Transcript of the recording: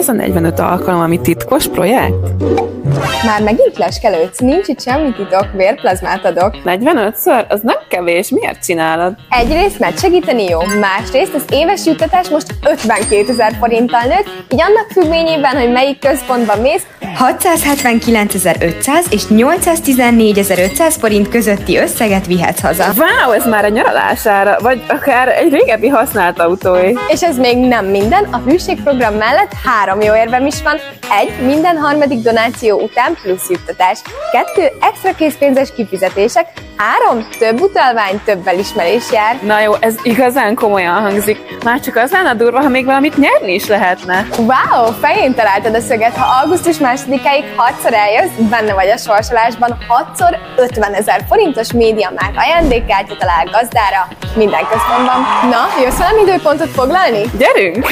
ez a 45 alkalom, ami titkos projekt? Már megint leskelődsz, nincs itt semmi titok, vérplazmát adok. 45-ször? Az nem kevés, miért csinálod? Egyrészt mert segíteni jó, másrészt az éves juttatás most 52 000 forinttal nőtt, így annak függvényében, hogy melyik központban mész, 679.500 és 814.500 forint közötti összeget vihetsz haza. Wow, ez már a nyaralására, vagy akár egy régebbi használt autóé. És ez még nem minden, a hűségprogram mellett 3 jó érvem is van. 1. Minden harmadik donáció után plusz juttatás. 2. Extra készpénzes kifizetések. 3. Több utalvány, több elismerés jár. Na jó, ez igazán komolyan hangzik. Már csak az lenne durva, ha még valamit nyerni is lehetne. Wow, fején találtad a szöget. Ha augusztus 2-áig 6-szor eljössz, benne vagy a sorsolásban, 6-szor 50 000 forintos MediaMarkt ajándékkártya talál gazdára minden központban. Na, jössz valami időpontot foglalni? Gyerünk!